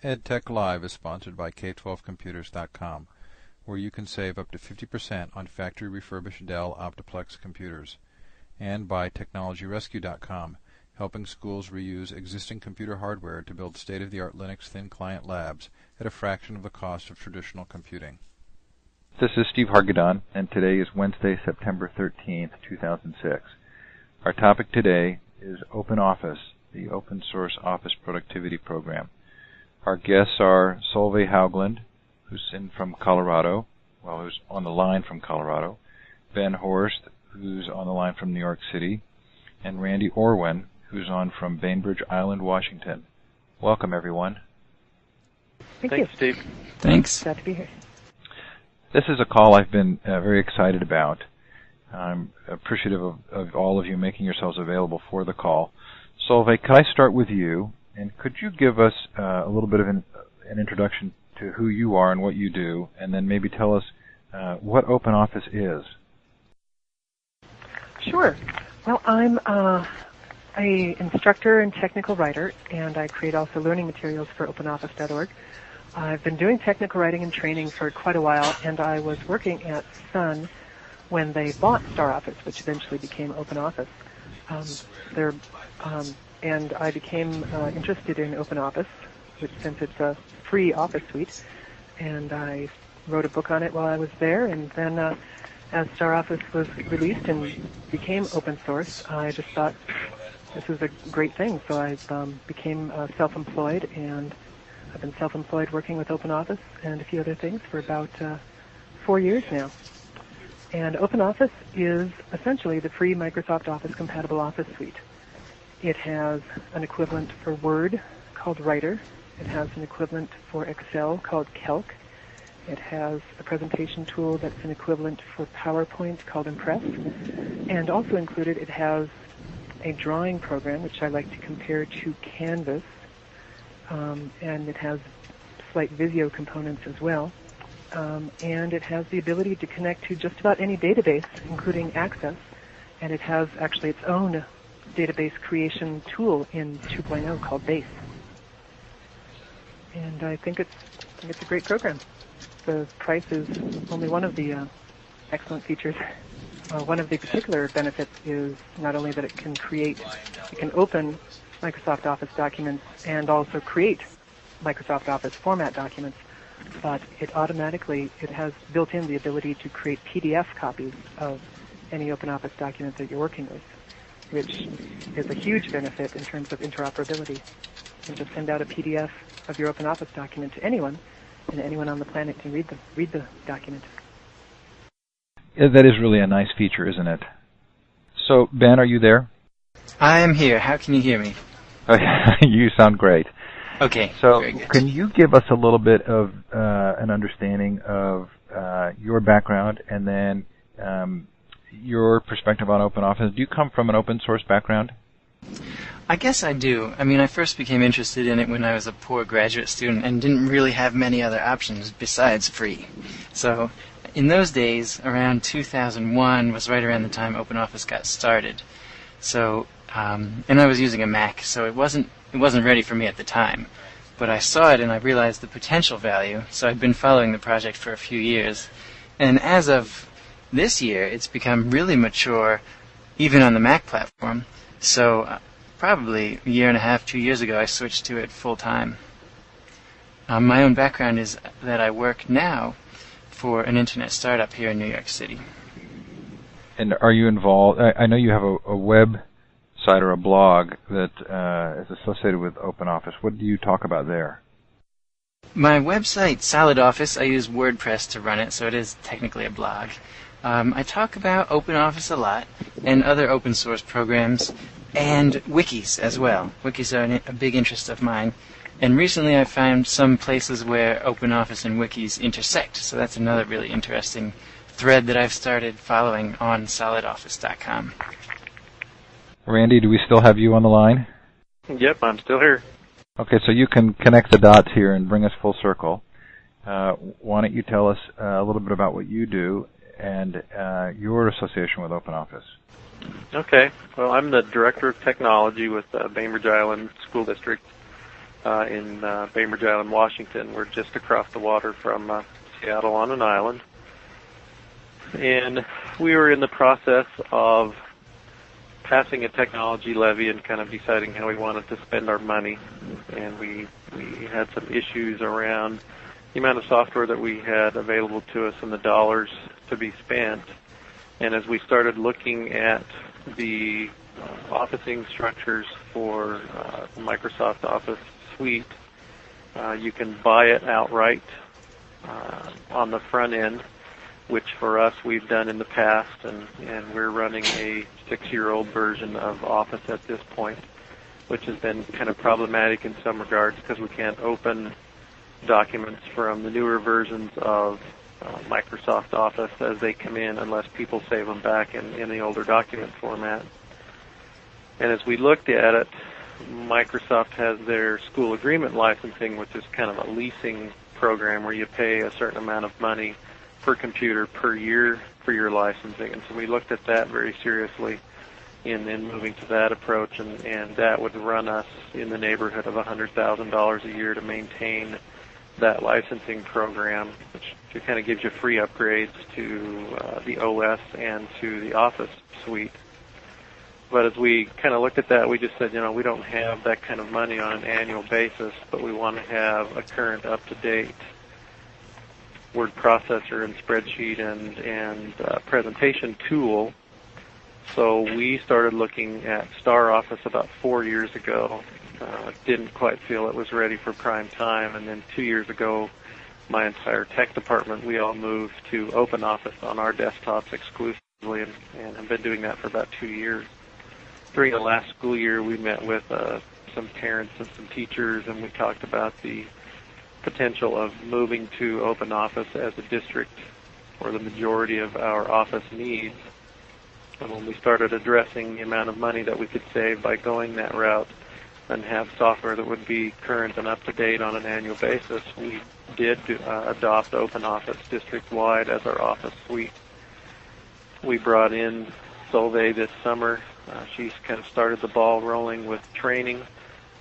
EdTech Live is sponsored by K12Computers.com, where you can save up to 50% on factory refurbished Dell Optiplex computers, and by TechnologyRescue.com, helping schools reuse existing computer hardware to build state-of-the-art Linux thin client labs at a fraction of the cost of traditional computing. This is Steve Hargadon, and today is Wednesday, September 13th, 2006. Our topic today is OpenOffice, the open source office productivity program. Our guests are Solveig Haugland, who's from Colorado, who's on the line from Colorado, Ben Horst, who's on the line from New York City, and Randy Orwin, who's on from Bainbridge Island, Washington. Welcome, everyone. Thanks, Steve. Thanks. Glad to be here. This is a call I've been very excited about. I'm appreciative of all of you making yourselves available for the call. Solveig, could I start with you? And could you give us a little bit of an introduction to who you are and what you do, and then maybe tell us what OpenOffice is? Sure. Well, I'm an instructor and technical writer, and I create also learning materials for OpenOffice.org. I've been doing technical writing and training for quite a while, and I was working at Sun when they bought StarOffice, which eventually became OpenOffice. And I became interested in OpenOffice, since it's a free office suite, and I wrote a book on it while I was there, and then as StarOffice was released and became open source, I just thought this was a great thing, so I became self-employed, and I've been self-employed working with OpenOffice and a few other things for about 4 years now. And OpenOffice is essentially the free Microsoft Office compatible office suite. It has an equivalent for Word called Writer. It has an equivalent for Excel called Calc. It has a presentation tool that's an equivalent for PowerPoint called Impress. And also included, it has a drawing program, which I like to compare to Canvas. And it has slight Visio components as well. And it has the ability to connect to just about any database, including Access. And it has actually its own database creation tool in 2.0 called Base. And I think it's a great program. The price is only one of the excellent features. One of the particular benefits is not only that it can open Microsoft Office documents and also create Microsoft Office format documents, but it has built in the ability to create PDF copies of any OpenOffice document that you're working with, which is a huge benefit in terms of interoperability. You can just send out a PDF of your OpenOffice document to anyone, and anyone on the planet can read the document. Yeah, that is really a nice feature, isn't it? So, Ben, are you there? I am here. How can you hear me? You sound great. Okay. So, very good. Can you give us a little bit of an understanding of your background and then your perspective on OpenOffice? Do you come from an open source background? I guess I do. I mean, I first became interested in it when I was a poor graduate student and didn't really have many other options besides free. So, in those days, around 2001 was right around the time OpenOffice got started. So, and I was using a Mac, so it wasn't ready for me at the time. But I saw it and I realized the potential value, so I'd been following the project for a few years. And as of this year, it's become really mature, even on the Mac platform. So probably a year and a half, 2 years ago, I switched to it full time. My own background is that I work now for an internet startup here in New York City. And are you involved? I know you have a web site or a blog that is associated with OpenOffice. What do you talk about there? My website, SolidOffice, I use WordPress to run it, so it is technically a blog. I talk about OpenOffice a lot and other open source programs and wikis as well. Wikis are a big interest of mine. And recently I found some places where OpenOffice and wikis intersect, so that's another really interesting thread that I've started following on solidoffice.com. Randy, do we still have you on the line? Yep, I'm still here. Okay, so you can connect the dots here and bring us full circle. Why don't you tell us a little bit about what you do and your association with OpenOffice? Okay. Well, I'm the Director of Technology with Bainbridge Island School District. in Bainbridge Island, Washington. We're just across the water from Seattle on an island. And we were in the process of passing a technology levy and kind of deciding how we wanted to spend our money. And we had some issues around the amount of software that we had available to us and the dollars to be spent. And as we started looking at the officing structures for the Microsoft Office suite, you can buy it outright on the front end, which for us we've done in the past, and we're running a 6-year-old version of Office at this point, which has been kind of problematic in some regards because we can't open documents from the newer versions of Microsoft Office as they come in unless people save them back in the older document format. And as we looked at it, Microsoft has their school agreement licensing, which is kind of a leasing program where you pay a certain amount of money per computer per year for your licensing. And so we looked at that very seriously in moving to that approach, and that would run us in the neighborhood of $100,000 a year to maintain that licensing program, which kind of gives you free upgrades to the OS and to the Office suite. But as we kind of looked at that, we just said, we don't have that kind of money on an annual basis, but we want to have a current, up-to-date word processor and spreadsheet and presentation tool. So we started looking at Star Office about 4 years ago. Didn't quite feel it was ready for prime time, and then 2 years ago, my entire tech department, we all moved to Open Office on our desktops exclusively, and have been doing that for about 2 years. During the last school year, we met with some parents and some teachers, and we talked about the potential of moving to Open Office as a district for the majority of our office needs. And when we started addressing the amount of money that we could save by going that route and have software that would be current and up-to-date on an annual basis, we did adopt Open Office district-wide as our Office suite. We brought in Solveig this summer. She's kind of started the ball rolling with training.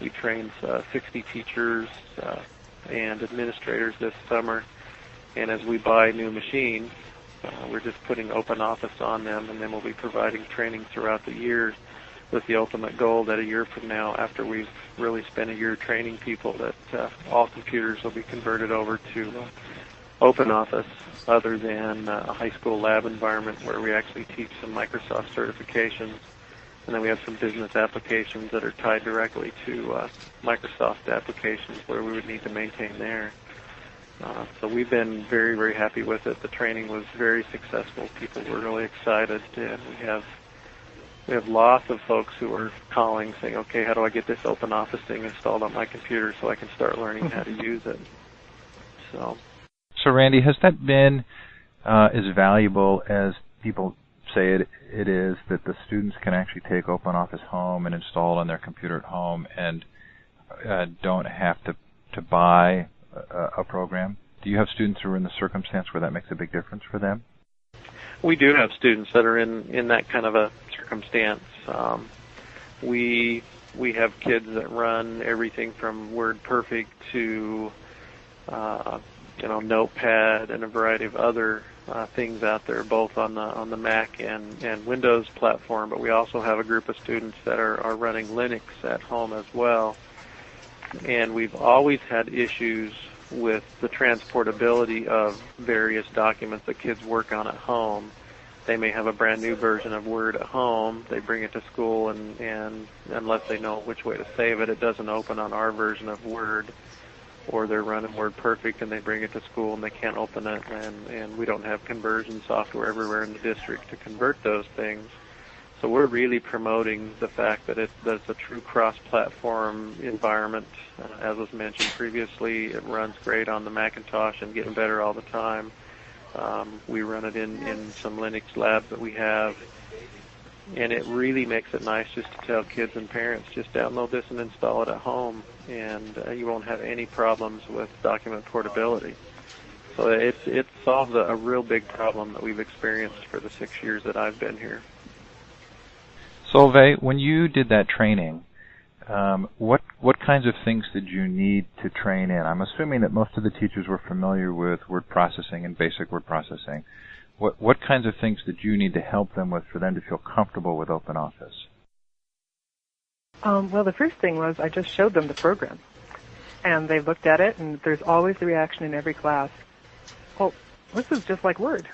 We trained 60 teachers and administrators this summer. And as we buy new machines, we're just putting Open Office on them, and then we'll be providing training throughout the year with the ultimate goal that a year from now, after we've really spent a year training people, that all computers will be converted over to Open Office, other than a high school lab environment where we actually teach some Microsoft certifications. And then we have some business applications that are tied directly to Microsoft applications where we would need to maintain there. So we've been very, very happy with it. The training was very successful. People were really excited, and we have lots of folks who are calling saying, okay, how do I get this Open Office thing installed on my computer so I can start learning how to use it? So Randy, has that been as valuable as people say it is, that the students can actually take Open Office home and install it on their computer at home and don't have to buy a program? Do you have students who are in the circumstance where that makes a big difference for them? We do have students that are in that kind of a circumstance. We have kids that run everything from WordPerfect to Notepad and a variety of other things out there, both on the Mac and Windows platform. But we also have a group of students that are running Linux at home as well. And we've always had issues with the transportability of various documents that kids work on at home. They may have a brand new version of Word at home. They bring it to school, and unless they know which way to save it, it doesn't open on our version of Word. Or they're running WordPerfect and they bring it to school and they can't open it, and we don't have conversion software everywhere in the district to convert those things. So we're really promoting the fact that it's a true cross-platform environment. As was mentioned previously, it runs great on the Macintosh and getting better all the time. We run it in some Linux labs that we have. And it really makes it nice just to tell kids and parents, just download this and install it at home, and you won't have any problems with document portability. So it solves a real big problem that we've experienced for the 6 years that I've been here. Solveig, when you did that training, What kinds of things did you need to train in? I'm assuming that most of the teachers were familiar with word processing and basic word processing. What kinds of things did you need to help them with for them to feel comfortable with OpenOffice? Well, the first thing was I just showed them the program. And they looked at it, and there's always the reaction in every class, well, this is just like Word.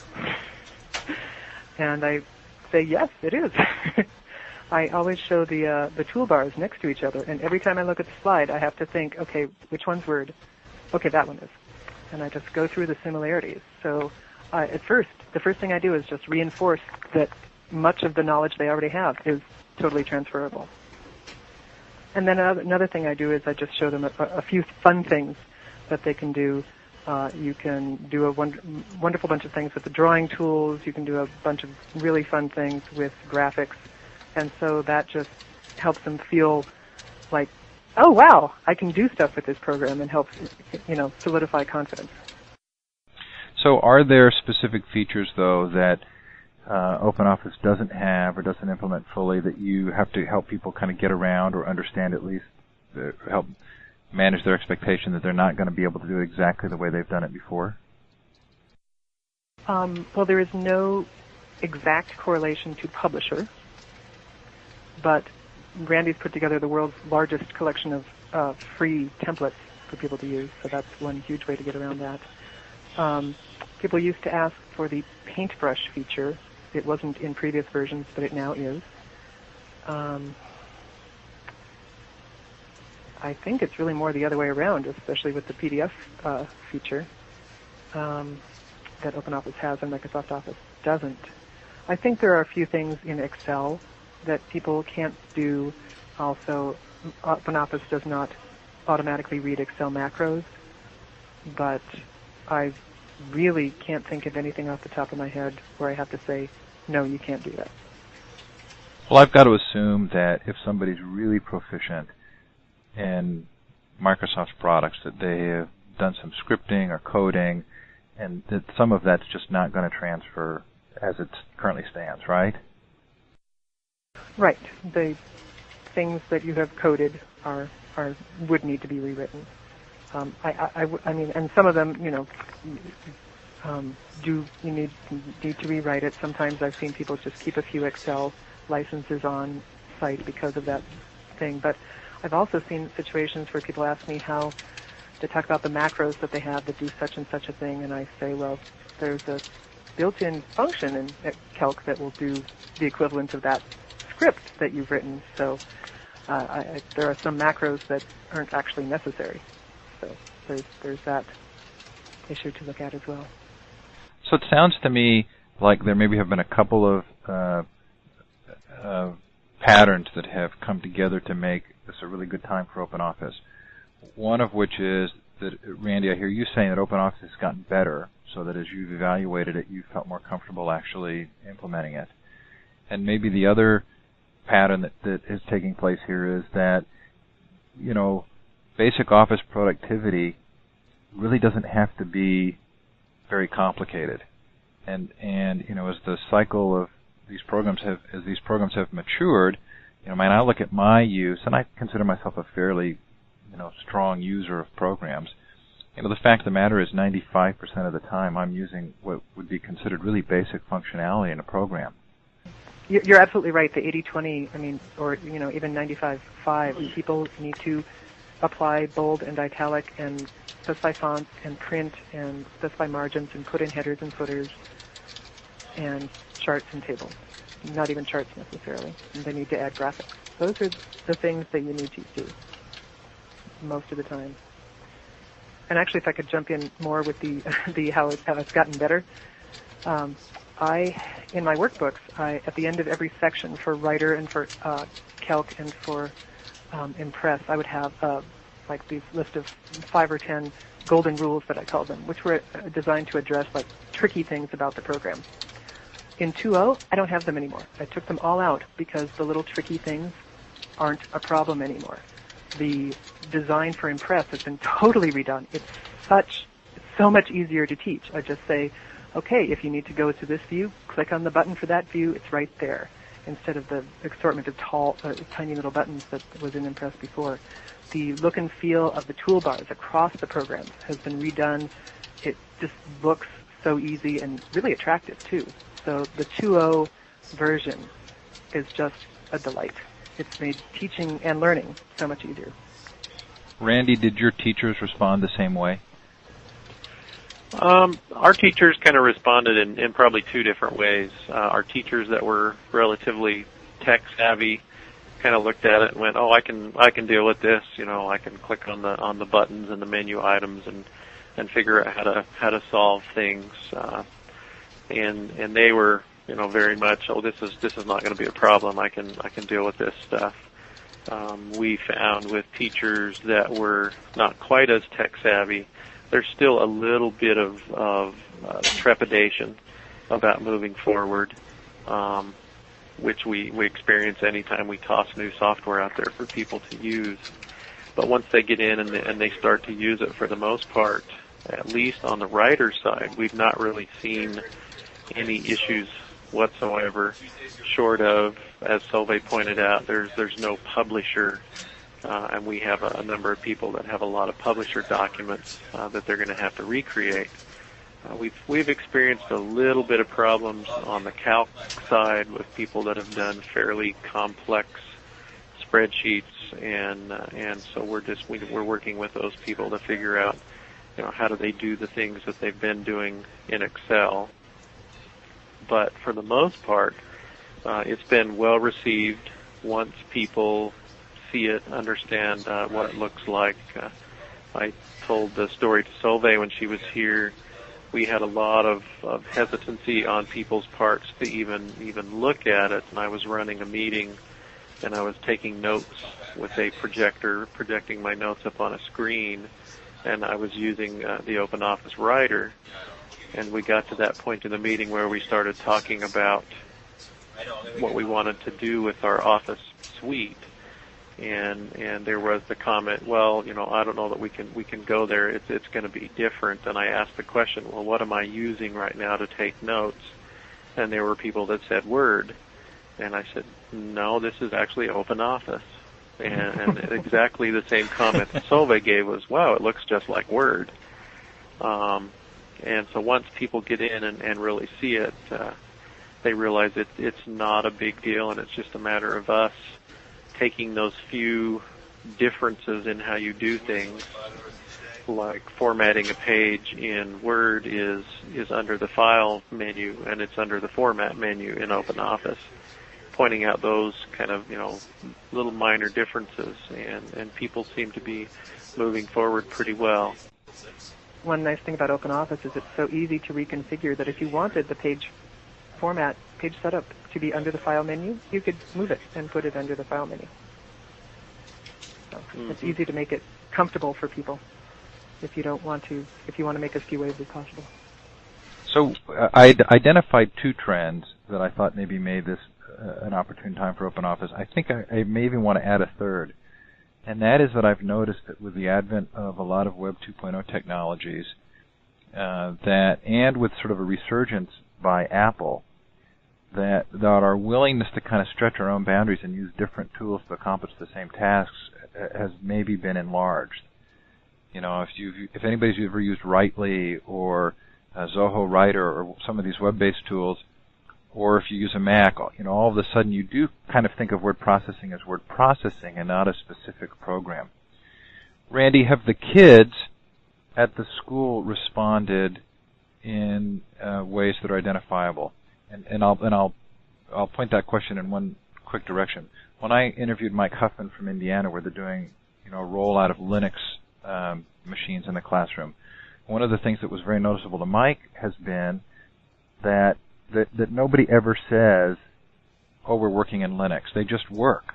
And I say, yes, it is. I always show the toolbars next to each other, and every time I look at the slide, I have to think, okay, which one's Word? Okay, that one is. And I just go through the similarities. So at first, the first thing I do is just reinforce that much of the knowledge they already have is totally transferable. And then another thing I do is I just show them a few fun things that they can do. You can do a wonderful bunch of things with the drawing tools. You can do a bunch of really fun things with graphics. And so that just helps them feel like, oh, wow, I can do stuff with this program, and helps, solidify confidence. So are there specific features, though, that OpenOffice doesn't have or doesn't implement fully that you have to help people kind of get around or understand, at least help manage their expectation that they're not going to be able to do it exactly the way they've done it before? Well, there is no exact correlation to publisher, but Randy's put together the world's largest collection of free templates for people to use, so that's one huge way to get around that. People used to ask for the paintbrush feature. It wasn't in previous versions, but it now is. I think it's really more the other way around, especially with the PDF feature that OpenOffice has and Microsoft Office doesn't. I think there are a few things in Excel that people can't do. Also, OpenOffice does not automatically read Excel macros, but I really can't think of anything off the top of my head where I have to say, no, you can't do that. Well, I've got to assume that if somebody's really proficient in Microsoft's products, that they have done some scripting or coding, and that some of that's just not going to transfer as it currently stands, right? Right. The things that you have coded would need to be rewritten. I mean, and some of them, do you need to rewrite it. Sometimes I've seen people just keep a few Excel licenses on site because of that thing. But I've also seen situations where people ask me how to talk about the macros that they have that do such and such a thing, and I say, well, there's a built-in function in Calc that will do the equivalent of that script that you've written. So there are some macros that aren't actually necessary. So there's that issue to look at as well. So it sounds to me like there maybe have been a couple of patterns that have come together to make this a really good time for OpenOffice. One of which is that, Randy, I hear you saying that OpenOffice has gotten better, so that as you've evaluated it, you felt more comfortable actually implementing it. And maybe the other pattern that is taking place here is that, basic office productivity really doesn't have to be very complicated. And as the cycle of these programs have matured, when I look at my use, and I consider myself a fairly, strong user of programs, the fact of the matter is 95% of the time I'm using what would be considered really basic functionality in a program. You're absolutely right. The 80-20, or even 95-5, people need to apply bold and italic and specify fonts and print and specify margins and put in headers and footers and charts and tables. Not even charts necessarily. And they need to add graphics. Those are the things that you need to do most of the time. And actually, if I could jump in more with the how it's gotten better, in my workbooks, at the end of every section for Writer and for Calc and for Impress, I would have like these list of 5 or 10 golden rules that I call them, which were designed to address like tricky things about the program. In 2.0, I don't have them anymore. I took them all out because the little tricky things aren't a problem anymore. The design for Impress has been totally redone. It's so much easier to teach. I just say, okay, if you need to go to this view, click on the button for that view. It's right there. instead of the assortment of tiny little buttons that was in Impress before. The look and feel of the toolbars across the programs has been redone. It just looks so easy and really attractive, too. So the 2.0 version is just a delight. It's made teaching and learning so much easier. Randy, did your teachers respond the same way? Our teachers kind of responded in probably two different ways. Our teachers that were relatively tech savvy kind of looked at it and went, "Oh, I can deal with this. You know, I can click on the buttons and the menu items and figure out how to solve things." And they were, you know, very much, "Oh, this is not going to be a problem. I can deal with this stuff." We found with teachers that were not quite as tech savvy, there's still a little bit of trepidation about moving forward, which we experience anytime we toss new software out there for people to use. But once they get in and they start to use it, for the most part, at least on the writer side, we've not really seen any issues whatsoever, short of, as Solveig pointed out, there's no publisher, and we have a number of people that have a lot of publisher documents that they're going to have to recreate. We've experienced a little bit of problems on the calc side with people that have done fairly complex spreadsheets, and so we're working with those people to figure out, you know, how do they do the things that they've been doing in Excel. But for the most part, it's been well received once people see it, understand what it looks like. I told the story to Solveig when she was here. We had a lot of hesitancy on people's parts to even look at it, and I was running a meeting, and I was taking notes with a projector, projecting my notes up on a screen, and I was using the OpenOffice Writer. And we got to that point in the meeting where we started talking about what we wanted to do with our Office suite. And there was the comment, well, you know, I don't know that we can go there. It's going to be different. And I asked the question, well, what am I using right now to take notes? And there were people that said Word. And I said, no, this is actually OpenOffice. And exactly the same comment that Solveig gave was, wow, it looks just like Word. And so once people get in and really see it, they realize it's not a big deal, and it's just a matter of us taking those few differences in how you do things, like formatting a page in Word is under the File menu, and it's under the Format menu in OpenOffice, pointing out those kind of, you know, little minor differences, and people seem to be moving forward pretty well. One nice thing about OpenOffice is it's so easy to reconfigure that if you wanted the page format, page setup to be under the File menu, you could move it and put it under the File menu. So It's easy to make it comfortable for people if you want to make as few waves as possible. So I identified two trends that I thought maybe made this an opportune time for OpenOffice. I think I may even want to add a third. And that is that I've noticed that with the advent of a lot of Web 2.0 technologies, and with sort of a resurgence by Apple, that our willingness to kind of stretch our own boundaries and use different tools to accomplish the same tasks has maybe been enlarged. You know, if anybody's ever used Writely or Zoho Writer or some of these web-based tools, or if you use a Mac, you know, all of a sudden you do kind of think of word processing as word processing and not a specific program. Randy, have the kids at the school responded in ways that are identifiable? And I'll point that question in one quick direction. When I interviewed Mike Huffman from Indiana, where they're doing, you know, a rollout of Linux machines in the classroom, one of the things that was very noticeable to Mike has been that nobody ever says, oh, we're working in Linux. They just work.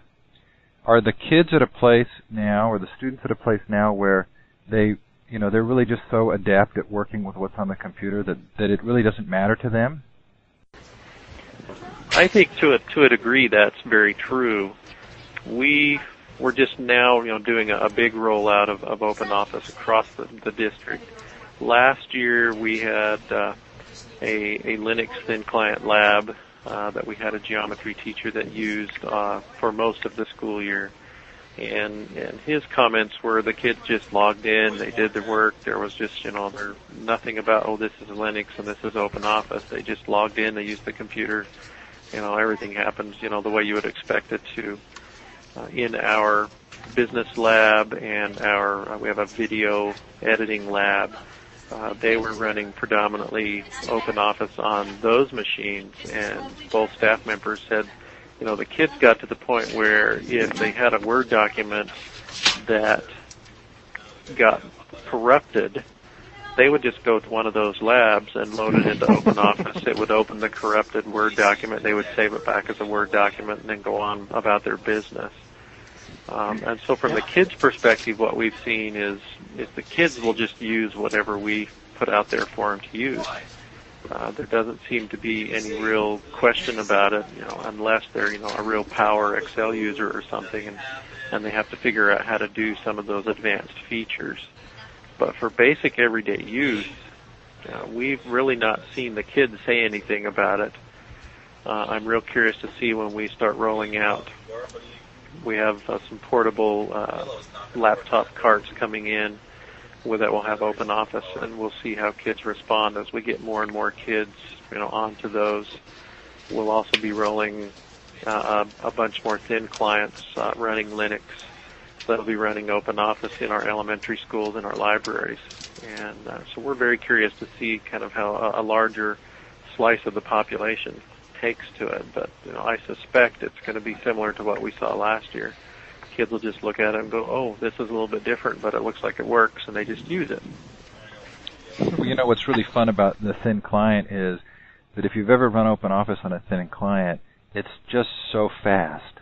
Are the kids at a place now, or the students at a place now, where they're really just so adept at working with what's on the computer that it really doesn't matter to them? I think to a degree that's very true. We're just now, you know, doing a big rollout of OpenOffice across the district. Last year we had a Linux thin client lab that we had a geometry teacher that used for most of the school year. And his comments were the kids just logged in, they did their work. There was just, there nothing about, oh, this is Linux and this is OpenOffice. They just logged in, they used the computer. Everything happens, the way you would expect it to. In our business lab and we have a video editing lab, they were running predominantly OpenOffice on those machines, and both staff members said, the kids got to the point where if they had a Word document that got corrupted, they would just go to one of those labs and load it into OpenOffice. It would open the corrupted Word document. They would save it back as a Word document and then go on about their business. And so from the kids' perspective, what we've seen is the kids will just use whatever we put out there for them to use. There doesn't seem to be any real question about it, unless they're, a real power Excel user or something, and they have to figure out how to do some of those advanced features. But for basic everyday use, we've really not seen the kids say anything about it. I'm real curious to see when we start rolling out. We have some portable laptop carts coming in that will have OpenOffice, and we'll see how kids respond as we get more and more kids, onto those. We'll also be rolling a bunch more thin clients running Linux that'll be running OpenOffice in our elementary schools and our libraries. And so we're very curious to see kind of how a larger slice of the population takes to it. But I suspect it's going to be similar to what we saw last year. Kids will just look at it and go, oh, this is a little bit different, but it looks like it works, and they just use it. Well, what's really fun about the thin client is that if you've ever run OpenOffice on a thin client, it's just so fast.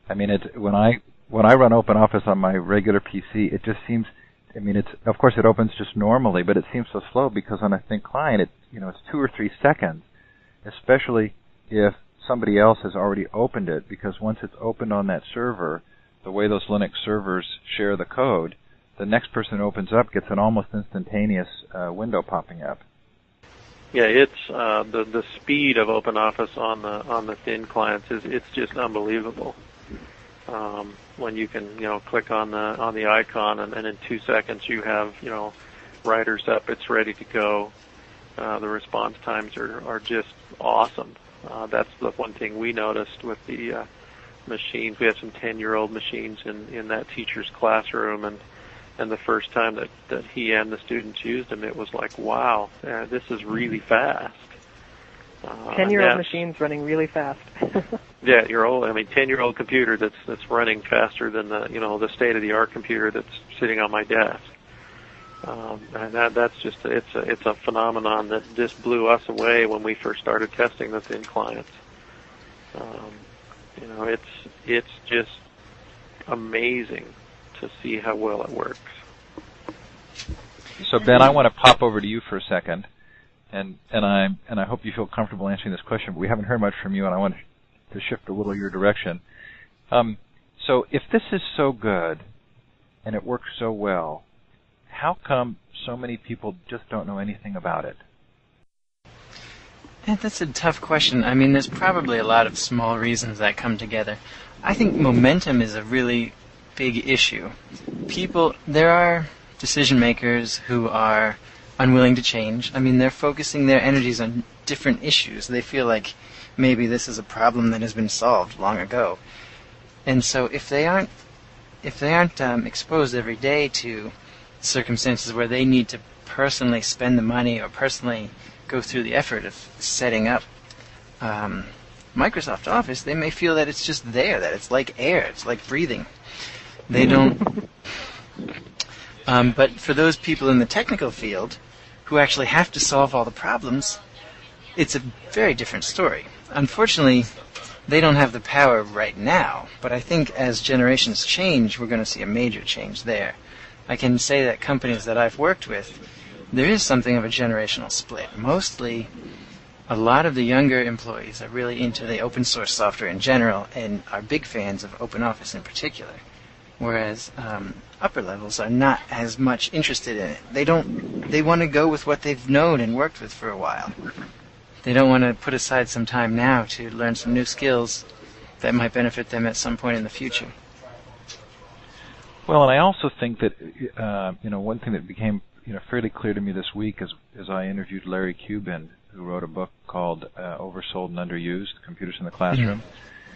I mean, when I run OpenOffice on my regular PC, it just seems, it's, of course it opens just normally, but it seems so slow because on a thin client, it's 2 or 3 seconds, especially if somebody else has already opened it, because once it's opened on that server, the way those Linux servers share the code, the next person who opens up gets an almost instantaneous window popping up. Yeah, it's the speed of OpenOffice on the thin clients it's just unbelievable. When you can click on the icon and in 2 seconds you have writers up, it's ready to go. The response times are just awesome. That's the one thing we noticed with the machines. We had some 10-year-old machines in that teacher's classroom, and the first time that he and the students used them, it was like, wow, this is really fast. 10-year-old machines running really fast. Yeah, 10-year-old computer that's running faster than the state-of-the-art computer that's sitting on my desk. And that's just it's a phenomenon that just blew us away when we first started testing the thin clients. It's just amazing to see how well it works. So Ben, I want to pop over to you for a second, and I hope you feel comfortable answering this question. But we haven't heard much from you, and I want to shift a little your direction. So if this is so good and it works so well, how come so many people just don't know anything about it? Yeah, that's a tough question. I mean, there's probably a lot of small reasons that come together. I think momentum is a really big issue. There are decision makers who are unwilling to change. I mean, they're focusing their energies on different issues. They feel like maybe this is a problem that has been solved long ago. And so if they aren't exposed every day to circumstances where they need to personally spend the money or personally go through the effort of setting up Microsoft Office, they may feel that it's just there, that it's like air, it's like breathing. They don't. But for those people in the technical field who actually have to solve all the problems, it's a very different story. Unfortunately, they don't have the power right now, but I think as generations change, we're going to see a major change there. I can say that companies that I've worked with, there is something of a generational split. Mostly, a lot of the younger employees are really into the open source software in general and are big fans of OpenOffice in particular, whereas upper levels are not as much interested in it. They want to go with what they've known and worked with for a while. they don't want to put aside some time now to learn some new skills that might benefit them at some point in the future. Well, and I also think that one thing that became fairly clear to me this week as I interviewed Larry Cuban, who wrote a book called Oversold and Underused: Computers in the Classroom,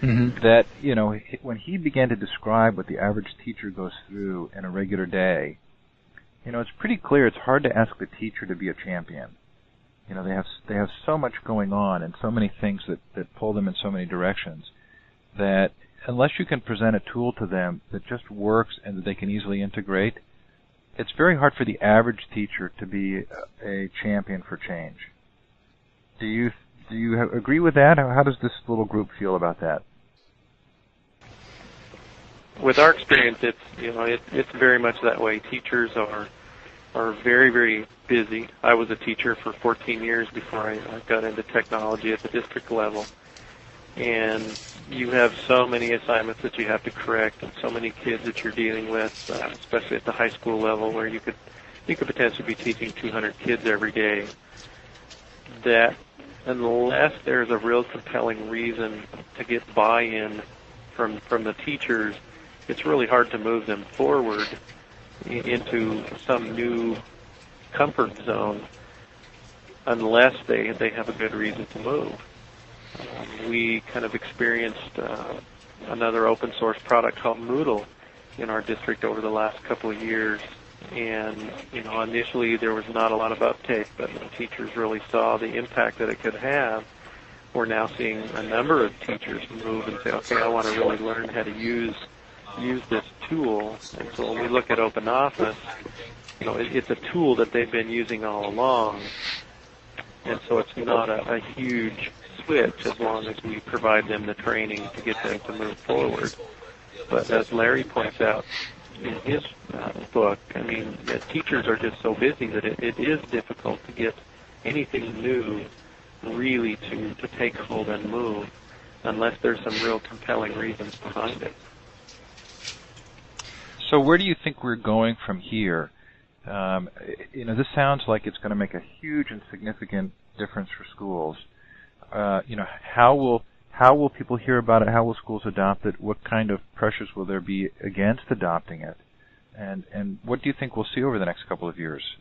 that when he began to describe what the average teacher goes through in a regular day, it's pretty clear it's hard to ask the teacher to be a champion. They have so much going on and so many things that pull them in so many directions that unless you can present a tool to them that just works and that they can easily integrate, it's very hard for the average teacher to be a champion for change. Do you agree with that? How does this little group feel about that? With our experience, it's very much that way. Teachers are very, very busy. I was a teacher for 14 years before I got into technology at the district level. And you have so many assignments that you have to correct and so many kids that you're dealing with, especially at the high school level where you could potentially be teaching 200 kids every day, that unless there's a real compelling reason to get buy-in from the teachers, it's really hard to move them forward into some new comfort zone unless they have a good reason to move. We kind of experienced another open source product called Moodle in our district over the last couple of years. And, initially there was not a lot of uptake, but the teachers really saw the impact that it could have. We're now seeing a number of teachers move and say, okay, I want to really learn how to use this tool. And so when we look at OpenOffice, it's a tool that they've been using all along. And so it's not a huge switch as long as we provide them the training to get them to move forward. But as Larry points out in his book, the teachers are just so busy that it is difficult to get anything new really to take hold and move unless there's some real compelling reasons behind it. So where do you think we're going from here? This sounds like it's going to make a huge and significant difference for schools. How will people hear about it? How will schools adopt it? What kind of pressures will there be against adopting it? And what do you think we'll see over the next couple of years?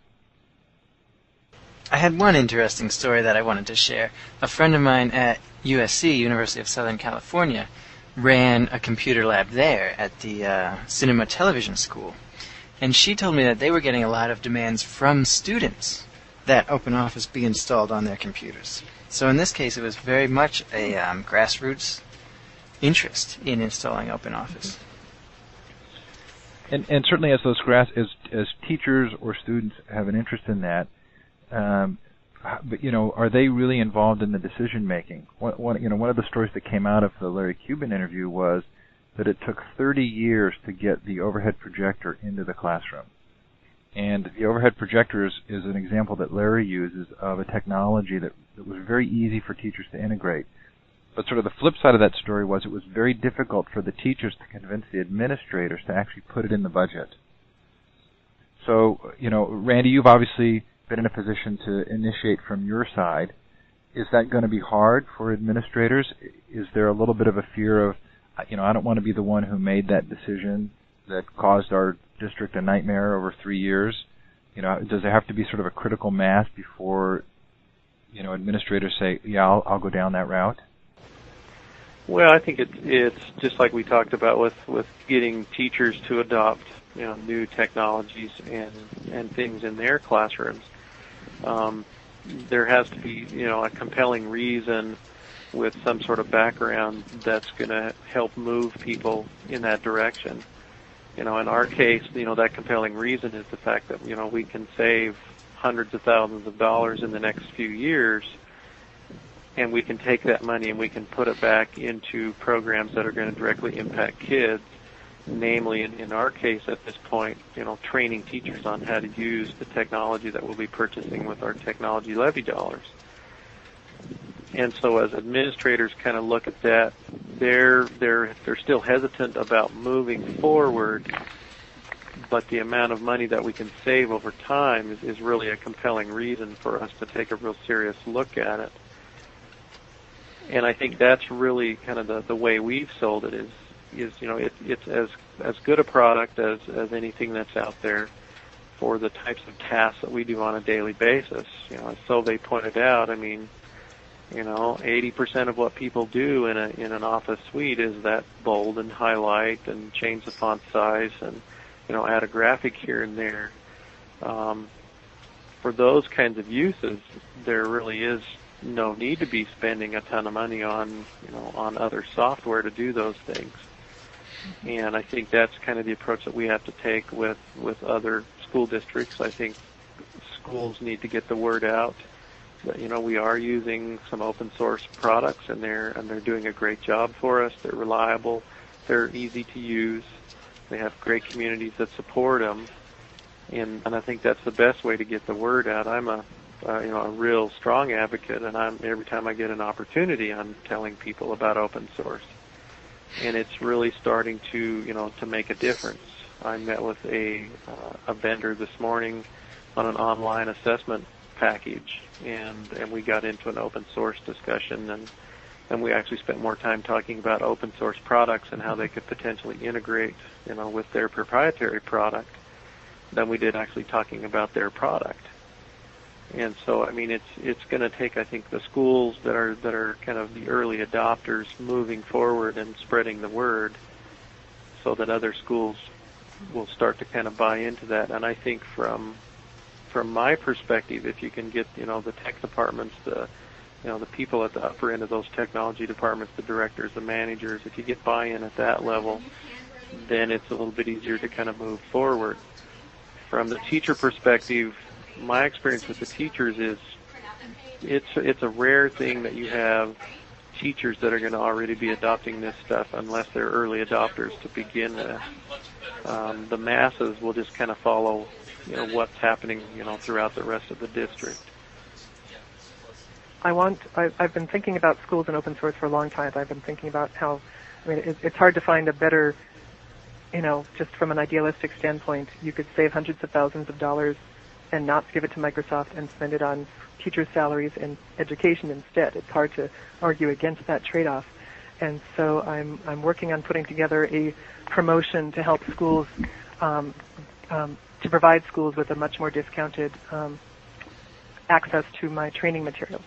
I had one interesting story that I wanted to share. A friend of mine at USC, University of Southern California, ran a computer lab there at the Cinema Television School. And she told me that they were getting a lot of demands from students that OpenOffice be installed on their computers. So in this case, it was very much a grassroots interest in installing OpenOffice. And certainly, as as teachers or students have an interest in that, but are they really involved in the decision making? One of the stories that came out of the Larry Cuban interview was that it took 30 years to get the overhead projector into the classroom. And the overhead projector is an example that Larry uses of a technology that was very easy for teachers to integrate. But sort of the flip side of that story was it was very difficult for the teachers to convince the administrators to actually put it in the budget. So, Randy, you've obviously been in a position to initiate from your side. Is that going to be hard for administrators? Is there a little bit of a fear of, I don't want to be the one who made that decision that caused our district a nightmare over 3 years? Does there have to be sort of a critical mass before, administrators say, yeah, I'll go down that route? Well, I think it's just like we talked about with getting teachers to adopt new technologies and things in their classrooms. There has to be a compelling reason with some sort of background that's going to help move people in that direction. In our case, that compelling reason is the fact that we can save hundreds of thousands of dollars in the next few years. And we can take that money and we can put it back into programs that are going to directly impact kids, namely, in our case at this point, training teachers on how to use the technology that we'll be purchasing with our technology levy dollars. And so as administrators kind of look at that, they're still hesitant about moving forward, but the amount of money that we can save over time is really a compelling reason for us to take a real serious look at it. And I think that's really kind of the way we've sold it is it's as good a product as anything that's out there for the types of tasks that we do on a daily basis. As Solveig pointed out, 80% of what people do in an office suite is that bold and highlight and change the font size and add a graphic here and there. For those kinds of uses, there really is no need to be spending a ton of money on other software to do those things. And I think that's kind of the approach that we have to take with other school districts. I think schools need to get the word out that we are using some open source products, and they're doing a great job for us. They're reliable, they're easy to use, they have great communities that support them, and I think that's the best way to get the word out. I'm a real strong advocate, and every time I get an opportunity, I'm telling people about open source, and it's really starting to make a difference. I met with a vendor this morning on an online assessment package, and we got into an open source discussion, and we actually spent more time talking about open source products and how they could potentially integrate with their proprietary product than we did actually talking about their product. And so it's going to take, I think, the schools that are kind of the early adopters moving forward and spreading the word so that other schools will start to kind of buy into that. And I think from my perspective, if you can get the tech departments, the people at the upper end of those technology departments, the directors, the managers, if you get buy-in at that level, then it's a little bit easier to kind of move forward. From the teacher perspective, my experience with the teachers is it's a rare thing that you have teachers that are going to already be adopting this stuff unless they're early adopters to begin with. The masses will just kind of follow what's happening throughout the rest of the district. I've been thinking about schools and open source for a long time. I've been thinking about how it's hard to find a better, just from an idealistic standpoint, you could save hundreds of thousands of dollars and not give it to Microsoft and spend it on teachers' salaries and education instead. It's hard to argue against that trade-off. And so I'm working on putting together a promotion to help schools, to provide schools with a much more discounted access to my training materials,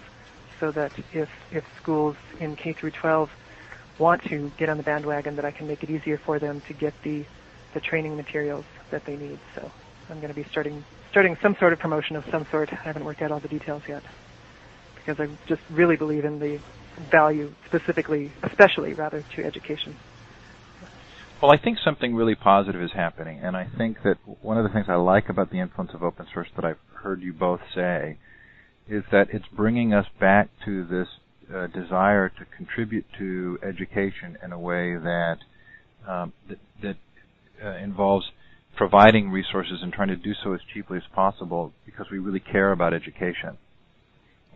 so that if schools in K through 12 want to get on the bandwagon, that I can make it easier for them to get the training materials that they need. So I'm going to be starting some sort of promotion of some sort. I haven't worked out all the details yet, because I just really believe in the value especially to education. Well, I think something really positive is happening, and I think that one of the things I like about the influence of open source that I've heard you both say is that it's bringing us back to this desire to contribute to education in a way that involves providing resources and trying to do so as cheaply as possible, because we really care about education.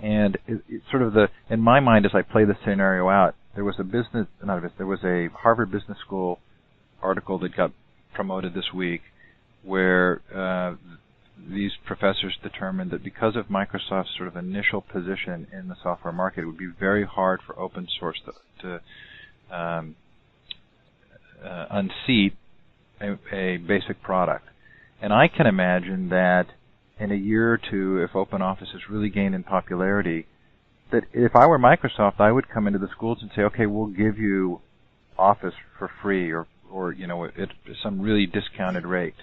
And it's sort of in my mind, as I play this scenario out, there was a Harvard Business School article that got promoted this week where these professors determined that because of Microsoft's sort of initial position in the software market, it would be very hard for open source to unseat a basic product. And I can imagine that in a year or two, if OpenOffice has really gained in popularity, that if I were Microsoft, I would come into the schools and say, okay, we'll give you Office for free or at some really discounted rate.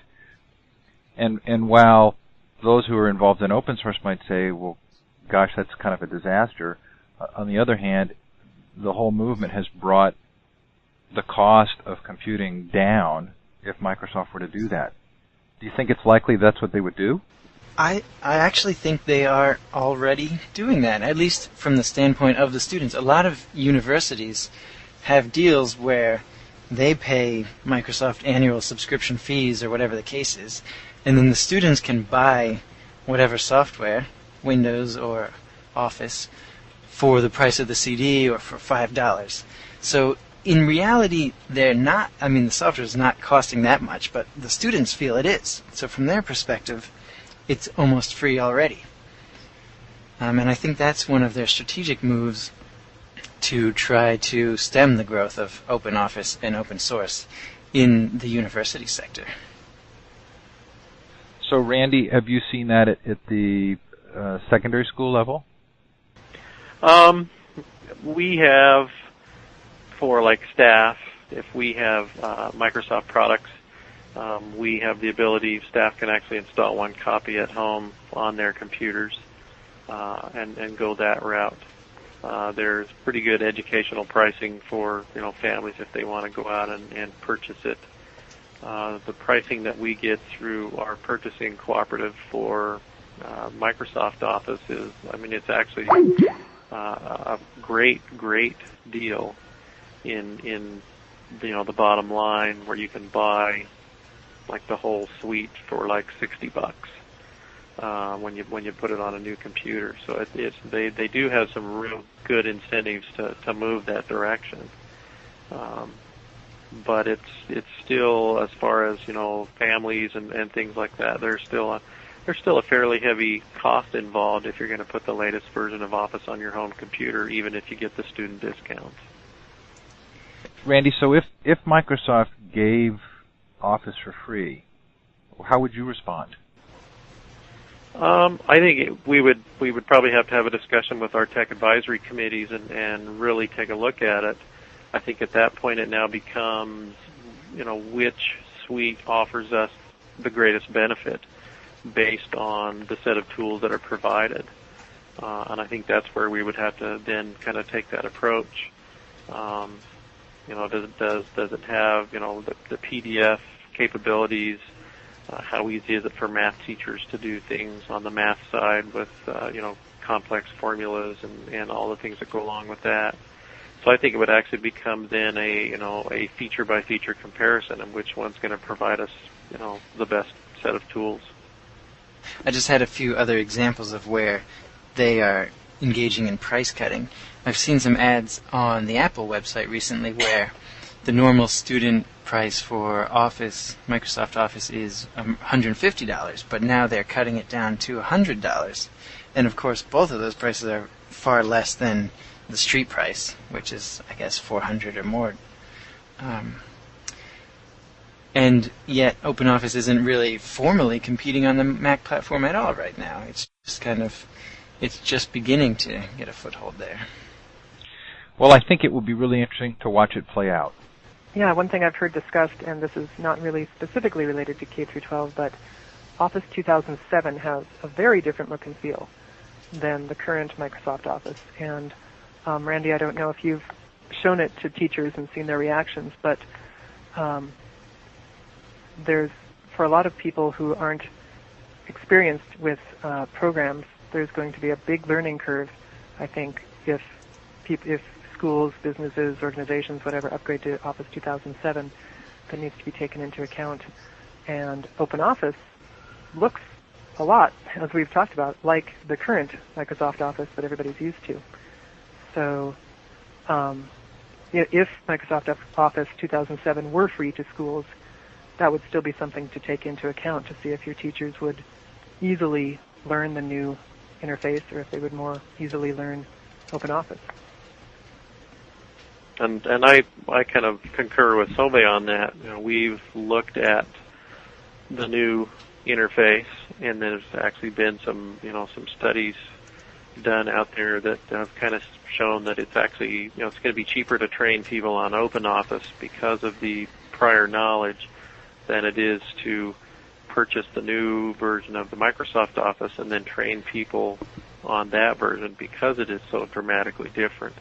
And while those who are involved in open source might say, well, gosh, that's kind of a disaster, on the other hand, the whole movement has brought the cost of computing down if Microsoft were to do that. Do you think it's likely that's what they would do? I actually think they are already doing that, at least from the standpoint of the students. A lot of universities have deals where they pay Microsoft annual subscription fees or whatever the case is, and then the students can buy whatever software, Windows or Office, for the price of the CD or for $5. So in reality, the software is not costing that much, but the students feel it is. So from their perspective, it's almost free already. And I think that's one of their strategic moves to try to stem the growth of open office and open source in the university sector. So, Randy, have you seen that at the secondary school level? We have, for like staff, if we have Microsoft products, we have the ability, staff can actually install one copy at home on their computers and go that route. There's pretty good educational pricing for families if they want to go out and purchase it. The pricing that we get through our purchasing cooperative for Microsoft Office is, it's actually a great deal in the bottom line, where you can buy like the whole suite for like $60 when you put it on a new computer. So they do have some real good incentives to move that direction. But it's still, as far as families and things like that, there's still a fairly heavy cost involved if you're going to put the latest version of Office on your home computer, even if you get the student discounts. Randy, so if Microsoft gave Office for free, how would you respond? I think we would probably have to have a discussion with our tech advisory committees and really take a look at it. I think at that point it now becomes, which suite offers us the greatest benefit based on the set of tools that are provided. And I think that's where we would have to then kind of take that approach. Does it have, the PDF capabilities? How easy is it for math teachers to do things on the math side with, complex formulas and all the things that go along with that? So I think it would actually become then a feature by feature comparison of which one's going to provide us, the best set of tools. I just had a few other examples of where they are engaging in price cutting. I've seen some ads on the Apple website recently where the normal student price for Office, Microsoft Office, is $150, but now they're cutting it down to $100. And of course, both of those prices are far less than the street price, which is, I guess, $400 or more. And yet, OpenOffice isn't really formally competing on the Mac platform at all right now. It's just beginning to get a foothold there. Well, I think it will be really interesting to watch it play out. Yeah, one thing I've heard discussed, and this is not really specifically related to K through 12, but Office 2007 has a very different look and feel than the current Microsoft Office. And Randy, I don't know if you've shown it to teachers and seen their reactions, but there's, for a lot of people who aren't experienced with programs, there's going to be a big learning curve, I think, if schools, businesses, organizations, whatever, upgrade to Office 2007, that needs to be taken into account. And OpenOffice looks a lot, as we've talked about, like the current Microsoft Office that everybody's used to. So if Microsoft Office 2007 were free to schools, that would still be something to take into account to see if your teachers would easily learn the new interface or if they would more easily learn OpenOffice. And I kind of concur with Solveig on that. We've looked at the new interface, and there's actually been some studies done out there that have kind of shown that it's actually, it's going to be cheaper to train people on OpenOffice because of the prior knowledge than it is to purchase the new version of the Microsoft Office and then train people on that version because it is so dramatically different.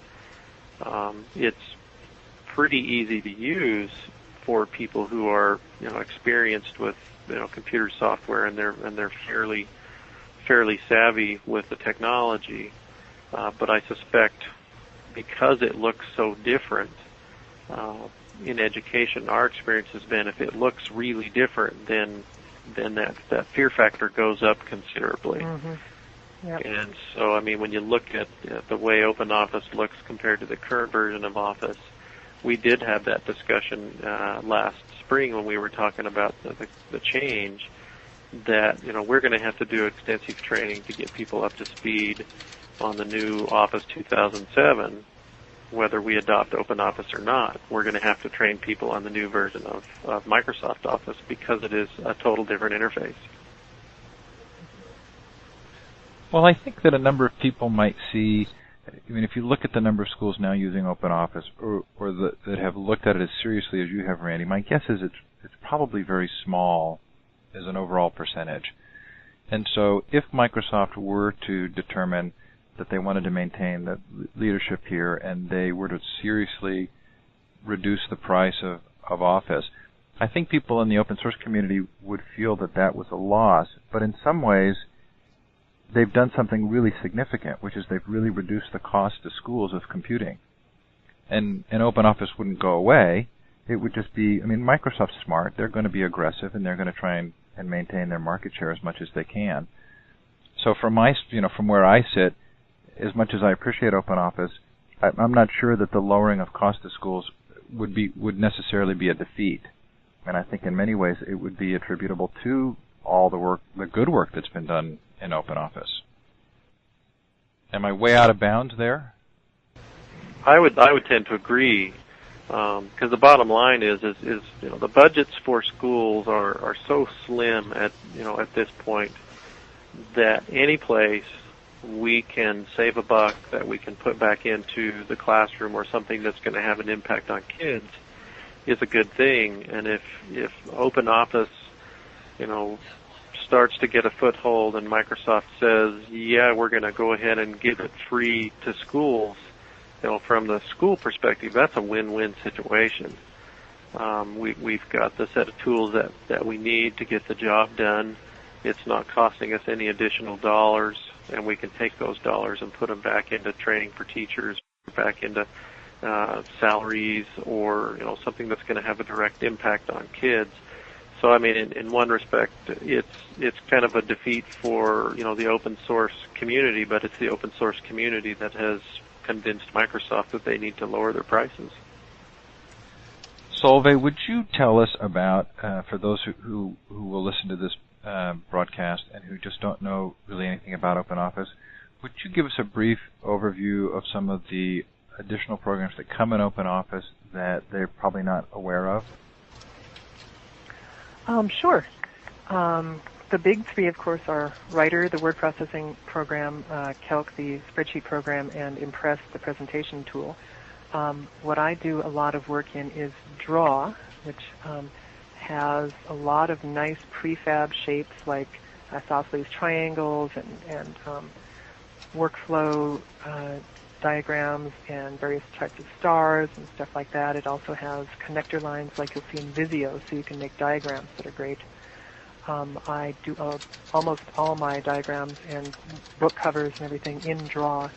It's pretty easy to use for people who are, experienced with, computer software and they're fairly savvy with the technology. But I suspect because it looks so different in education, our experience has been if it looks really different, then that fear factor goes up considerably. Mm-hmm. Yep. And so, when you look at the way OpenOffice looks compared to the current version of Office, we did have that discussion last spring when we were talking about the change, that, we're going to have to do extensive training to get people up to speed on the new Office 2007. whether we adopt Open Office or not. We're going to have to train people on the new version of Microsoft Office because it is a total different interface. Well, I think that a number of people might see, I mean, if you look at the number of schools now using Open Office or that have looked at it as seriously as you have, Randy, my guess is it's probably very small as an overall percentage. And so if Microsoft were to determine that they wanted to maintain the leadership here and they were to seriously reduce the price of Office, I think people in the open source community would feel that that was a loss. But in some ways, they've done something really significant, which is they've really reduced the cost to schools of computing. And Open Office wouldn't go away. It would just be, I mean, Microsoft's smart. They're going to be aggressive, and they're going to try and maintain their market share as much as they can. So from where I sit, as much as I appreciate Open Office, I'm not sure that the lowering of cost to schools would necessarily be a defeat. And I think in many ways it would be attributable to all the good work that's been done in Open Office. Am I way out of bounds there? I would tend to agree, because the bottom line is the budgets for schools are so slim at this point that any place we can save a buck that we can put back into the classroom or something that's going to have an impact on kids is a good thing. And if Open Office, starts to get a foothold and Microsoft says, yeah, we're going to go ahead and give it free to schools, from the school perspective, that's a win-win situation. We've got the set of tools that we need to get the job done. It's not costing us any additional dollars, and we can take those dollars and put them back into training for teachers, back into salaries, or something that's going to have a direct impact on kids. So I mean, in one respect, it's kind of a defeat for the open source community, but it's the open source community that has convinced Microsoft that they need to lower their prices. Solveig, would you tell us about, for those who will listen to this broadcast and who just don't know really anything about Open Office, would you give us a brief overview of some of the additional programs that come in Open Office that they're probably not aware of? Sure. The big three, of course, are Writer, the word processing program, Calc, the spreadsheet program, and Impress, the presentation tool. What I do a lot of work in is Draw, which has a lot of nice prefab shapes like isosceles triangles and workflow diagrams and various types of stars and stuff like that. It also has connector lines like you'll see in Visio, so you can make diagrams that are great. I do almost all my diagrams and book covers and everything in Draw.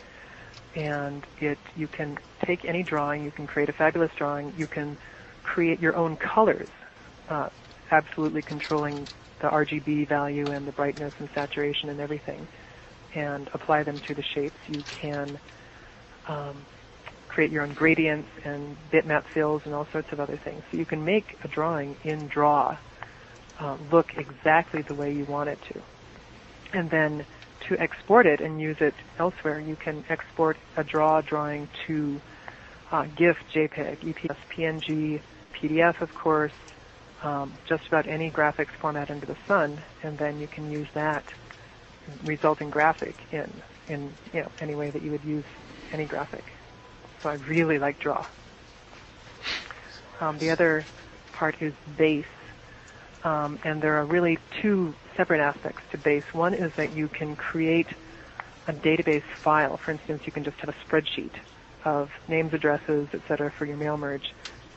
And you can take any drawing, you can create a fabulous drawing, you can create your own colors, absolutely controlling the RGB value and the brightness and saturation and everything, and apply them to the shapes. You can create your own gradients and bitmap fills and all sorts of other things. So you can make a drawing in Draw look exactly the way you want it to. And then to export it and use it elsewhere, you can export a drawing to GIF, JPEG, EPS, PNG, PDF, of course, just about any graphics format under the sun, and then you can use that resulting graphic in any way that you would use any graphic. So I really like Draw. The other part is Base. And there are really two separate aspects to Base. One is that you can create a database file. For instance, you can just have a spreadsheet of names, addresses, etc. for your mail merge,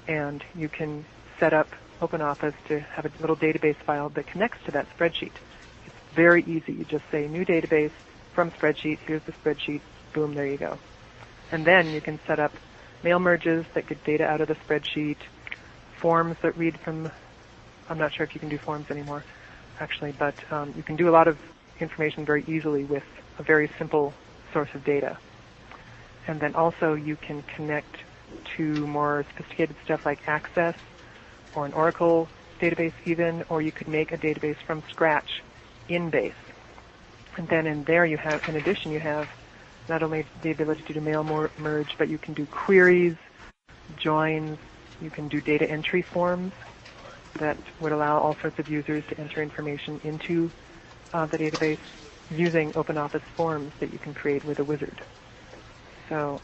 and you can set up OpenOffice to have a little database file that connects to that spreadsheet. It's very easy. You just say new database from spreadsheet, here's the spreadsheet, boom, there you go. And then you can set up mail merges that get data out of the spreadsheet, forms that read from, I'm not sure if you can do forms anymore, actually, but you can do a lot of information very easily with a very simple source of data. And then also you can connect to more sophisticated stuff like Access or an Oracle database even, or you could make a database from scratch in Base. And then in there you have, in addition, you have not only the ability to do mail merge, but you can do queries, joins, you can do data entry forms that would allow all sorts of users to enter information into the database using OpenOffice forms that you can create with a wizard. So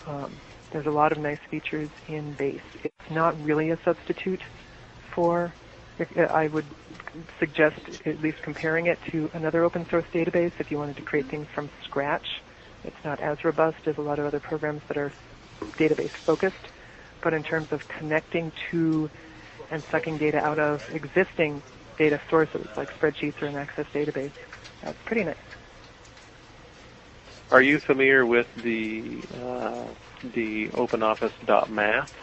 there's a lot of nice features in Base. It's not really a substitute for, I would suggest at least comparing it to another open source database if you wanted to create things from scratch. It's not as robust as a lot of other programs that are database focused, but in terms of connecting to and sucking data out of existing data sources like spreadsheets or an Access database, that's pretty nice. Are you familiar with the OpenOffice.math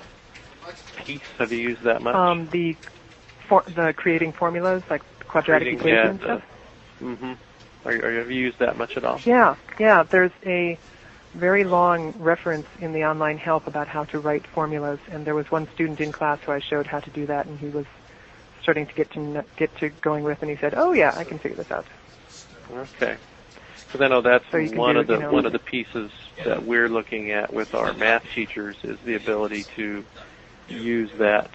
piece? Have you used that much? The creating formulas, like quadratic equations and stuff? Mm-hmm. Have you used that much at all? Yeah. There's a very long reference in the online help about how to write formulas, and there was one student in class who I showed how to do that, and he was starting to get to going with, and he said, "Oh yeah, I can figure this out." Okay. Because I know that's so one of the pieces that we're looking at with our math teachers is the ability to use that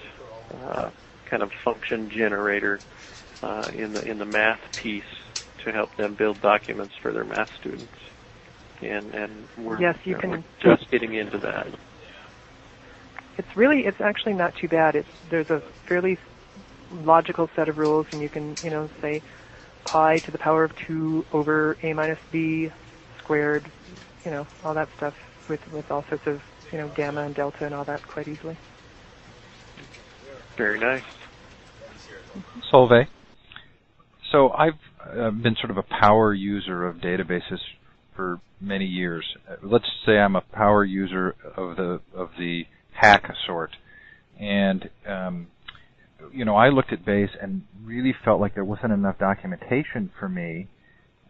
kind of function generator in the math piece to help them build documents for their math students. And we're just getting into that. It's actually not too bad. There's a fairly logical set of rules, and you can say pi to the power of 2 over a minus b squared, all that stuff with all sorts of gamma and delta and all that quite easily. Very nice. Solveig. So I've been sort of a power user of databases for many years. Let's say I'm a power user of the hack sort, and I looked at Base and really felt like there wasn't enough documentation for me.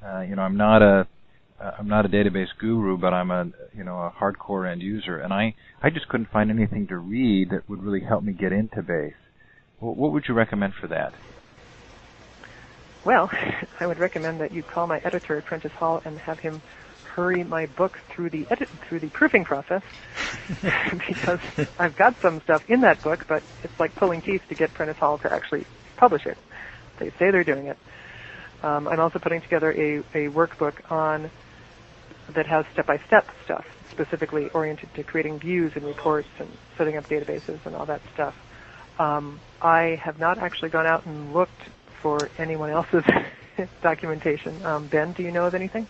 I'm not a database guru, but I'm a hardcore end user, and I just couldn't find anything to read that would really help me get into Base. What would you recommend for that? Well, I would recommend that you call my editor, Prentice Hall, and have him hurry my book through the proofing process, because I've got some stuff in that book, but it's like pulling teeth to get Prentice Hall to actually publish it. They say they're doing it. I'm also putting together a workbook that has step-by-step stuff, specifically oriented to creating views and reports and setting up databases and all that stuff. I have not actually gone out and looked for anyone else's documentation. Ben, do you know of anything?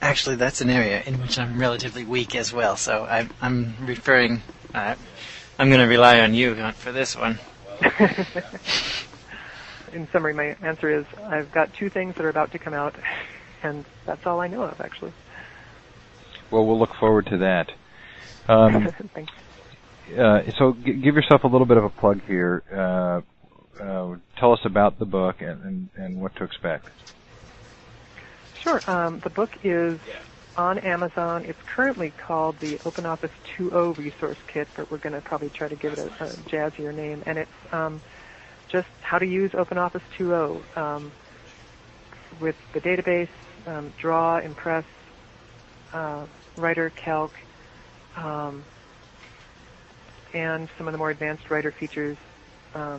Actually, that's an area in which I'm relatively weak as well, so I'm referring... I'm going to rely on you for this one. In summary, my answer is I've got 2 things that are about to come out, and that's all I know of, actually. Well, we'll look forward to that. Thanks. So give yourself a little bit of a plug here. Tell us about the book and what to expect. Sure. The book is on Amazon. It's currently called the OpenOffice 2.0 Resource Kit, but we're going to probably try to give it a jazzier name. And it's just how to use OpenOffice 2.0 with the database, Draw, Impress, Writer, Calc, and some of the more advanced writer features. I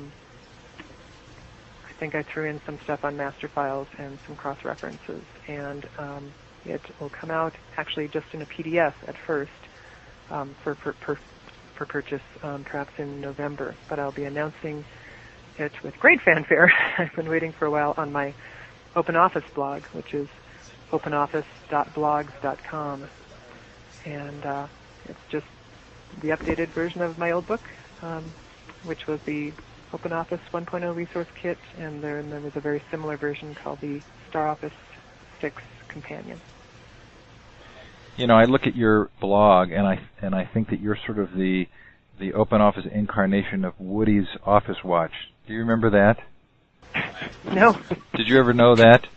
think I threw in some stuff on master files and some cross-references, and it will come out actually just in a PDF at first for purchase perhaps in November, but I'll be announcing it with great fanfare. I've been waiting for a while on my OpenOffice blog, which is openoffice.blogs.com, and it's just the updated version of my old book, which was the OpenOffice 1.0 Resource Kit, and there was a very similar version called the StarOffice 6 Companion. I look at your blog, and I think that you're sort of the OpenOffice incarnation of Woody's Office Watch. Do you remember that? No. Did you ever know that?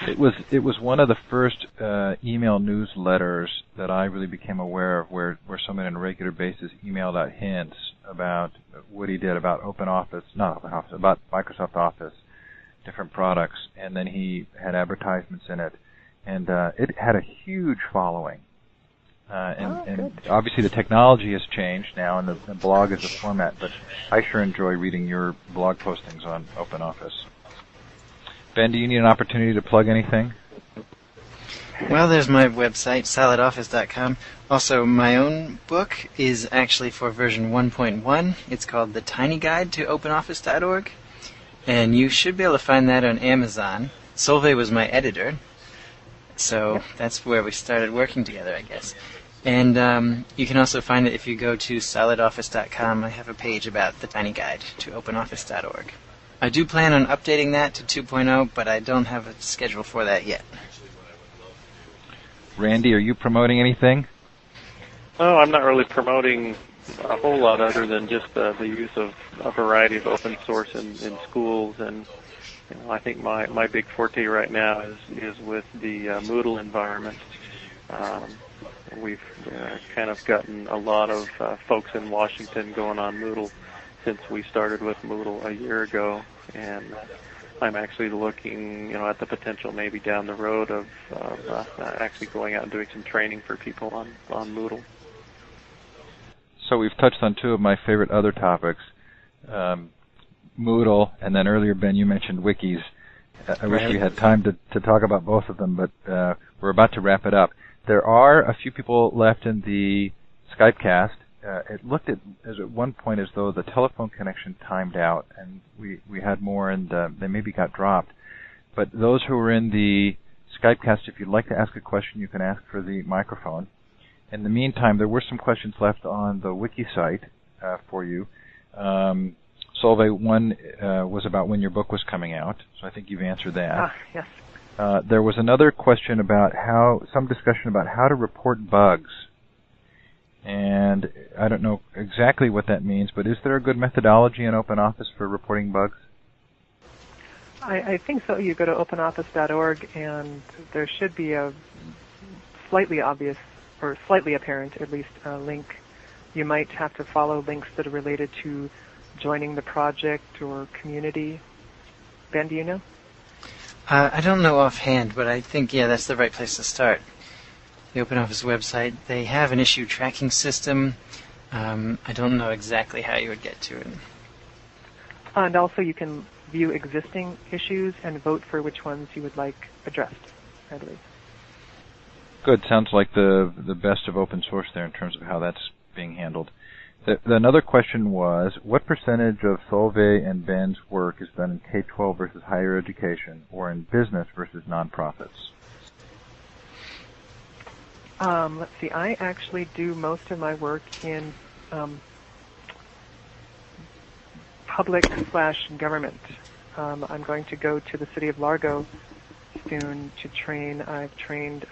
It was one of the first email newsletters that I really became aware of, where someone on a regular basis emailed out hints about what he did about about Microsoft Office, different products, and then he had advertisements in it. and it had a huge following. And good. obviously the technology has changed now, and the blog is the format, but I sure enjoy reading your blog postings on OpenOffice. Ben, do you need an opportunity to plug anything? Well, there's my website, solidoffice.com. Also, my own book is actually for version 1.1. It's called The Tiny Guide to OpenOffice.org, and you should be able to find that on Amazon. Solveig was my editor, so that's where we started working together, I guess. And you can also find it if you go to solidoffice.com. I have a page about The Tiny Guide to OpenOffice.org. I do plan on updating that to 2.0, but I don't have a schedule for that yet. Randy, are you promoting anything? Oh, I'm not really promoting a whole lot other than just the use of a variety of open source in schools, and I think my big forte right now is with the Moodle environment. We've kind of gotten a lot of folks in Washington going on Moodle since we started with Moodle a year ago, and I'm actually looking, at the potential maybe down the road of actually going out and doing some training for people on Moodle. So we've touched on two of my favorite other topics, Moodle, and then earlier, Ben, you mentioned wikis. I wish we had time to talk about both of them, but we're about to wrap it up. There are a few people left in the Skypecast. It looked at one point as though the telephone connection timed out, and we had more, and they maybe got dropped. But those who are in the Skypecast, if you'd like to ask a question, you can ask for the microphone. In the meantime, there were some questions left on the wiki site for you. Solveig, one was about when your book was coming out, so I think you've answered that. Yes. There was another question about some discussion about how to report bugs. And I don't know exactly what that means, but is there a good methodology in OpenOffice for reporting bugs? I think so. You go to openoffice.org, and there should be a slightly obvious, or slightly apparent, at least, link. You might have to follow links that are related to joining the project or community. Ben, do you know? I don't know offhand, but I think, that's the right place to start. The OpenOffice website, they have an issue tracking system. I don't know exactly how you would get to it. And also you can view existing issues and vote for which ones you would like addressed, I believe. Good. Sounds like the best of open source there in terms of how that's being handled. Another question was, what percentage of Solveig and Ben's work is done in K-12 versus higher education, or in business versus nonprofits? Let's see, I actually do most of my work in public/government. I'm going to go to the city of Largo soon to train. I've trained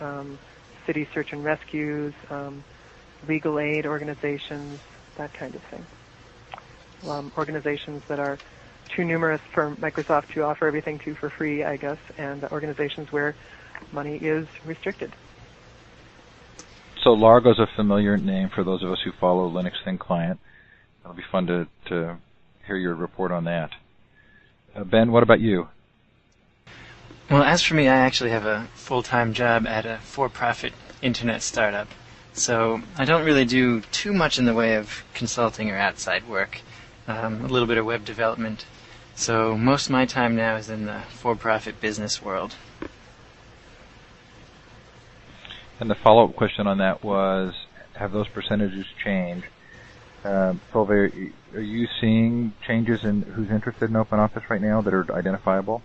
city search and rescues, legal aid organizations, that kind of thing. Organizations that are too numerous for Microsoft to offer everything to for free, I guess, and organizations where money is restricted. So Largo's a familiar name for those of us who follow Linux Thin Client. It'll be fun to hear your report on that. Ben, what about you? Well, as for me, I actually have a full-time job at a for-profit internet startup. So I don't really do too much in the way of consulting or outside work, a little bit of web development. So most of my time now is in the for-profit business world. And the follow-up question on that was, have those percentages changed? Solveig, are you seeing changes in who's interested in OpenOffice right now that are identifiable?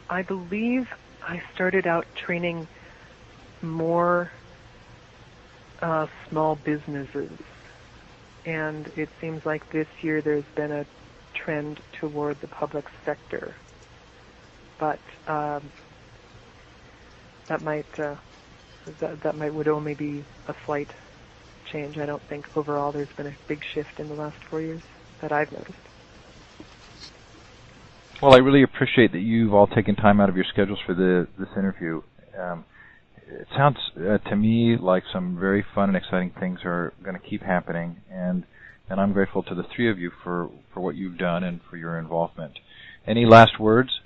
I believe I started out training more small businesses, and it seems like this year there's been a trend toward the public sector. But that would only be a slight change. I don't think overall there's been a big shift in the last 4 years that I've noticed. Well, I really appreciate that you've all taken time out of your schedules for this interview. It sounds to me like some very fun and exciting things are going to keep happening, and I'm grateful to the three of you for what you've done and for your involvement. Any last words?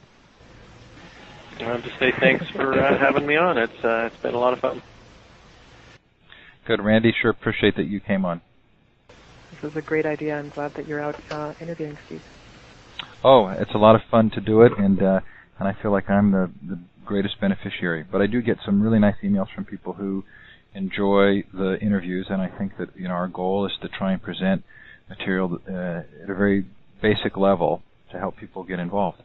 I want to say thanks for having me on. It's been a lot of fun. Good, Randy. Sure appreciate that you came on. This was a great idea. I'm glad that you're out interviewing Steve. Oh, it's a lot of fun to do it, and I feel like I'm the greatest beneficiary. But I do get some really nice emails from people who enjoy the interviews, and I think that our goal is to try and present material at a very basic level to help people get involved.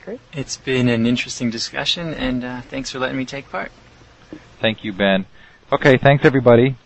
Great. It's been an interesting discussion, and thanks for letting me take part. Thank you, Ben. Okay, thanks everybody.